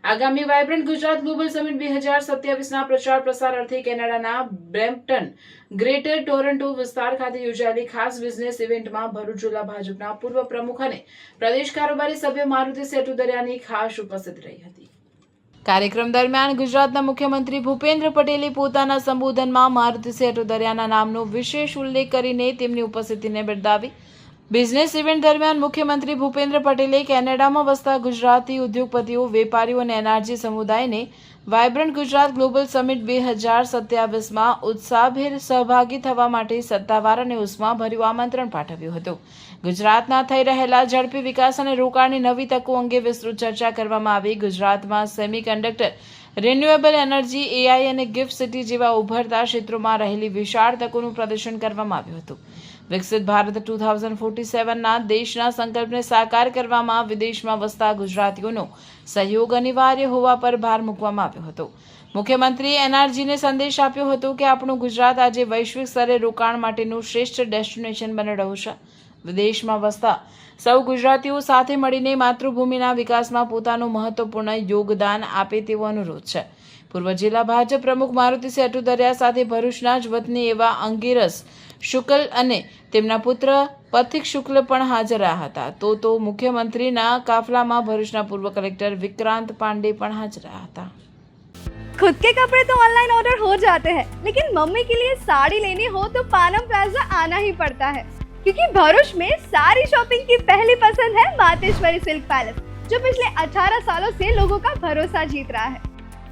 આગામી vibrant Gujarat global summit 2027ના પ્રચાર પ્રસાર અર્થે કેનેડાના બ્રેમ્પટન ગ્રેટર ટોરન્ટો વિસ્તાર ખાતે યોજાયેલી ખાસ બિઝનેસ ઇવેન્ટમાં ભરૂચ જિલ્લા ભાજપના પૂર્વ પ્રમુખ અને પ્રદેશ કારોબારી સભ્ય મારુતિ સેટુદરિયાની ખાસ ઉપસ્થિત રહી હતી। કાર્યક્રમ દરમિયાન ગુજરાતના મુખ્યમંત્રી ભૂપેન્દ્ર પટેલે પોતાના સંબોધનમાં મારુતિ સેટુદરિયાના નામનો વિશેષ ઉલ્લેખ કરીને તેમની ઉપસ્થિતિને બિરદાવી। બિઝનેસ ઇવેન્ટ દરમિયાન મુખ્યમંત્રી ભૂપેન્દ્ર પટેલે કેનેડામાં વસતા ગુજરાતી ઉદ્યોગપતિઓ, વેપારીઓ અને એનઆરજી સમુદાયને વાઇબ્રન્ટ ગુજરાત ગ્લોબલ સમિટ 2027માં ઉત્સાહભેર સહભાગી થવા માટે સત્તાવાર અને ઉષ્માભર્યું આમંત્રણ પાઠવ્યું હતું। ગુજરાતના થઈ રહેલા ઝડપી વિકાસ અને રોકાણની નવી તકો અંગે વિસ્તૃત ચર્ચા કરવામાં આવી। ગુજરાતમાં સેમિકન્ડક્ટર, રિન્યુએબલ એનર્જી, એઆઈ અને ગિફ્ટ સિટી જેવા ઉભરતા ક્ષેત્રોમાં રહેલી વિશાળ તકોનું પ્રદર્શન કરવામાં આવ્યું હતું। વિકસિત ભારત 2047ના દેશના સંકલ્પને સાકાર કરવામાં વિદેશમાં વસતા ગુજરાતીઓનો સહયોગ અનિવાર્ય હોવા પર ભાર મૂકવામાં આવ્યો હતો। મુખ્યમંત્રીએ એનઆરજીને સંદેશ આપ્યો હતો કે આપણું ગુજરાત આજે વૈશ્વિક સ્તરે રોકાણ માટેનું શ્રેષ્ઠ ડેસ્ટિનેશન બની રહ્યું છે। વિદેશમાં વસતા સૌ ગુજરાતીઓ સાથે મળીને માતૃભૂમિના વિકાસમાં પોતાનું મહત્વપૂર્ણ યોગદાન આપે તેવો અનુરોધ છે। પૂર્વ જિલ્લા ભાજપ પ્રમુખ મારુતિ સેટુદરિયા સાથે ભરૂચના જ વતની એવા અંગીરસ શુક્લ અને તેમના પુત્ર પથિક શુક્લ પણ હાજર રહ્યા હતા। તો મુખ્યમંત્રીના કાફલામાં ભરૂચના પૂર્વ કલેક્ટર વિક્રાંત પાંડે પણ હાજર રહ્યા હતા। खुद के कपड़े तो ऑनलाइन ऑर्डर हो जाते हैं, लेकिन मम्मी के लिए साड़ी लेनी हो तो पानम प्लाजा आना ही पड़ता है, क्योंकि भरूच में सारी शॉपिंग की पहली पसंद है मातेश्वरी सिल्क पैलेस, जो पिछले 18 सालों से लोगों का भरोसा जीत रहा है।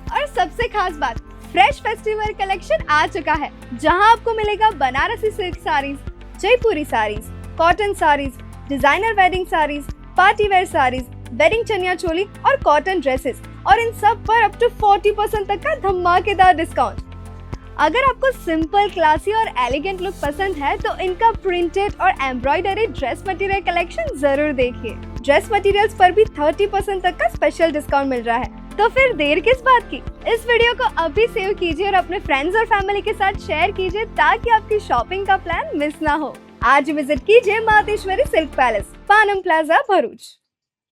और सबसे खास बात, फ्रेश फेस्टिवल कलेक्शन आ चुका है, जहां आपको मिलेगा Banarasi silk saris, Jaipuri saris, cotton saris, designer wedding saris, party wear saris, wedding chaniya choli और कॉटन ड्रेसेस, और इन सब पर अप टू 40% तक का धमाकेदार डिस्काउंट। अगर आपको सिंपल, क्लासी और एलिगेंट लुक पसंद है तो इनका प्रिंटेड और एम्ब्रॉयडरी ड्रेस मटेरियल कलेक्शन जरूर देखिए। ड्रेस मटेरियल्स पर भी 30% तक का स्पेशल डिस्काउंट मिल रहा है, तो फिर देर किस बात की। इस वीडियो को अभी सेव कीजिए और अपने फ्रेंड्स और फैमिली के साथ शेयर कीजिए, ताकि आपकी शॉपिंग का प्लान मिस ना हो। आज विजिट कीजिए मातेश्वरी सिल्क पैलेस, पानम प्लाजा, भरूच।